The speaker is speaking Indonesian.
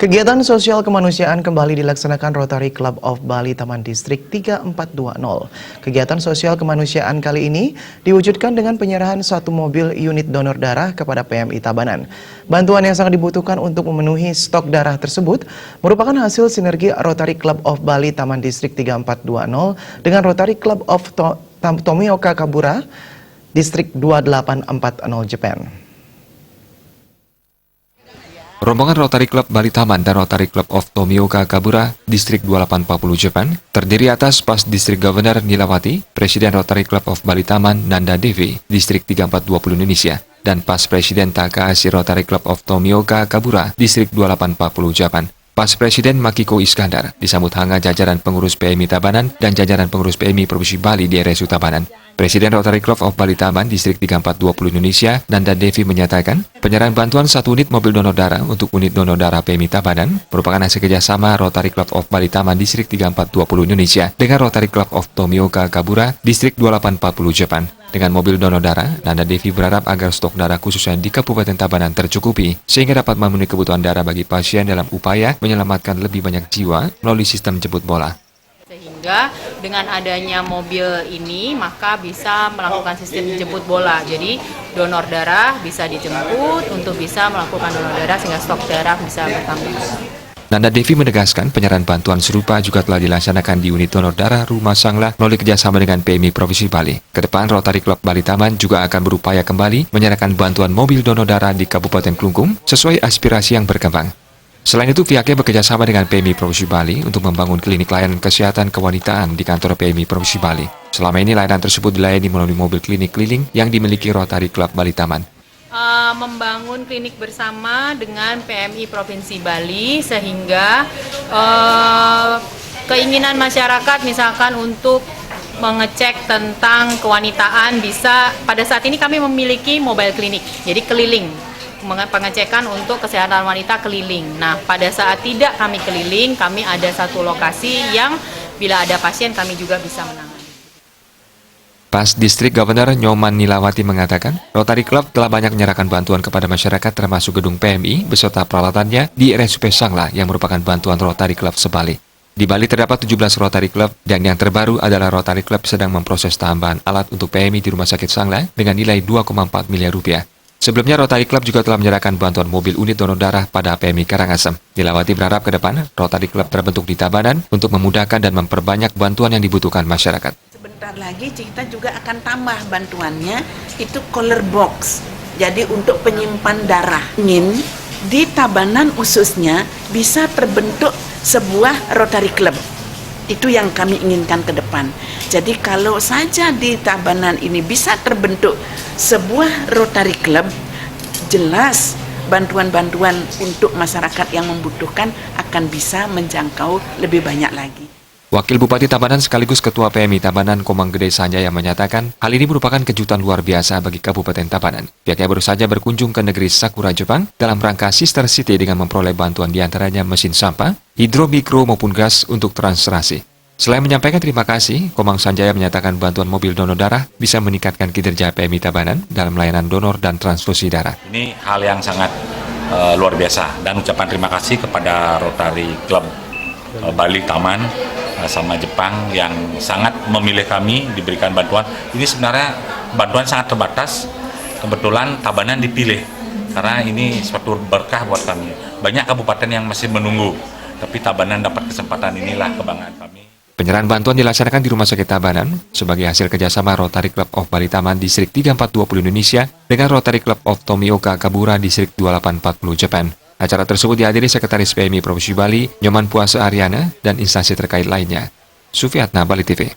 Kegiatan sosial kemanusiaan kembali dilaksanakan Rotary Club of Bali Taman Distrik 3420. Kegiatan sosial kemanusiaan kali ini diwujudkan dengan penyerahan satu mobil unit donor darah kepada PMI Tabanan. Bantuan yang sangat dibutuhkan untuk memenuhi stok darah tersebut merupakan hasil sinergi Rotary Club of Bali Taman Distrik 3420 dengan Rotary Club of Tomioka Kabura Distrik 2840 Japan. Rombongan Rotary Club Bali Taman dan Rotary Club of Tomioka Kabura, Distrik 2840 Jepang, terdiri atas Pas Distrik Governor Nilawati, Presiden Rotary Club of Bali Taman Nanda Devi, Distrik 3420 Indonesia, dan Pas Presiden Takahashi Rotary Club of Tomioka Kabura, Distrik 2840 Jepang. Pas Presiden Makiko Iskandar disambut hangat jajaran pengurus PMI Tabanan dan jajaran pengurus PMI Provinsi Bali di RSU Tabanan. Presiden Rotary Club of Bali Taman Distrik 3420 Indonesia, Nanda Devi menyatakan, penyerahan bantuan 1 unit mobil donor darah untuk unit donor darah PMI Tabanan merupakan hasil kerjasama Rotary Club of Bali Taman Distrik 3420 Indonesia dengan Rotary Club of Tomioka Kabura Distrik 2840 Jepang. Dengan mobil donor darah, Nanda Devi berharap agar stok darah khususnya di Kabupaten Tabanan tercukupi, sehingga dapat memenuhi kebutuhan darah bagi pasien dalam upaya menyelamatkan lebih banyak jiwa melalui sistem jemput bola. Sehingga dengan adanya mobil ini maka bisa melakukan sistem jemput bola. Jadi donor darah bisa dijemput untuk bisa melakukan donor darah sehingga stok darah bisa bertambah. Nanda Devi menegaskan penyerahan bantuan serupa juga telah dilaksanakan di unit donor darah Rumah Sangla melalui kerjasama dengan PMI Provinsi Bali. Kedepan Rotary Club Bali Taman juga akan berupaya kembali menyerahkan bantuan mobil donor darah di Kabupaten Klungkung sesuai aspirasi yang berkembang. Selain itu, pihaknya bekerjasama dengan PMI Provinsi Bali untuk membangun klinik layanan kesehatan kewanitaan di kantor PMI Provinsi Bali. Selama ini layanan tersebut dilayani melalui mobil klinik keliling yang dimiliki Rotary Club Bali Taman. Membangun klinik bersama dengan PMI Provinsi Bali sehingga keinginan masyarakat misalkan untuk mengecek tentang kewanitaan bisa, pada saat ini kami memiliki mobile klinik, jadi keliling. Pengecekan untuk kesehatan wanita keliling. Nah, pada saat tidak kami keliling, kami ada satu lokasi yang bila ada pasien kami juga bisa menangani. Pas Distrik Governor Nyoman Nilawati mengatakan, Rotary Club telah banyak menyerahkan bantuan kepada masyarakat termasuk gedung PMI beserta peralatannya di RSUP Sangla yang merupakan bantuan Rotary Club sebali. Di Bali terdapat 17 Rotary Club dan yang terbaru adalah Rotary Club sedang memproses tambahan alat untuk PMI di Rumah Sakit Sangla dengan nilai 2,4 miliar rupiah. Sebelumnya, Rotary Club juga telah menyerahkan bantuan mobil unit donor darah pada PMI Karangasem. Nilawati berharap ke depan, Rotary Club terbentuk di Tabanan untuk memudahkan dan memperbanyak bantuan yang dibutuhkan masyarakat. Sebentar lagi kita juga akan tambah bantuannya, itu cooler box. Jadi untuk penyimpan darah. Ingin di Tabanan khususnya bisa terbentuk sebuah Rotary Club. Itu yang kami inginkan ke depan. Jadi kalau saja di Tabanan ini bisa terbentuk sebuah Rotary Club, jelas bantuan-bantuan untuk masyarakat yang membutuhkan akan bisa menjangkau lebih banyak lagi. Wakil Bupati Tabanan sekaligus Ketua PMI Tabanan Komang Gede Sanjaya menyatakan hal ini merupakan kejutan luar biasa bagi Kabupaten Tabanan. Pihaknya baru saja berkunjung ke negeri Sakura, Jepang dalam rangka Sister City dengan memperoleh bantuan diantaranya mesin sampah, hidro, mikro maupun gas untuk transliterasi. Selain menyampaikan terima kasih, Komang Sanjaya menyatakan bantuan mobil donor darah bisa meningkatkan kinerja PMI Tabanan dalam layanan donor dan transfusi darah. Ini hal yang sangat luar biasa dan ucapan terima kasih kepada Rotary Club Bali Taman sama Jepang yang sangat memilih kami diberikan bantuan. Ini sebenarnya bantuan sangat terbatas, kebetulan Tabanan dipilih karena ini suatu berkah buat kami. Banyak kabupaten yang masih menunggu, tapi Tabanan dapat kesempatan, inilah kebanggaan kami. Penyerahan bantuan dilaksanakan di Rumah Sakit Tabanan sebagai hasil kerjasama Rotary Club of Bali Taman Distrik 3420 Indonesia dengan Rotary Club of Tomioka Kabura Distrik 2840 Jepang. Acara tersebut dihadiri Sekretaris PMI Provinsi Bali, Nyoman Puasa Ariana, dan instansi terkait lainnya. Sufiatna, Bali TV.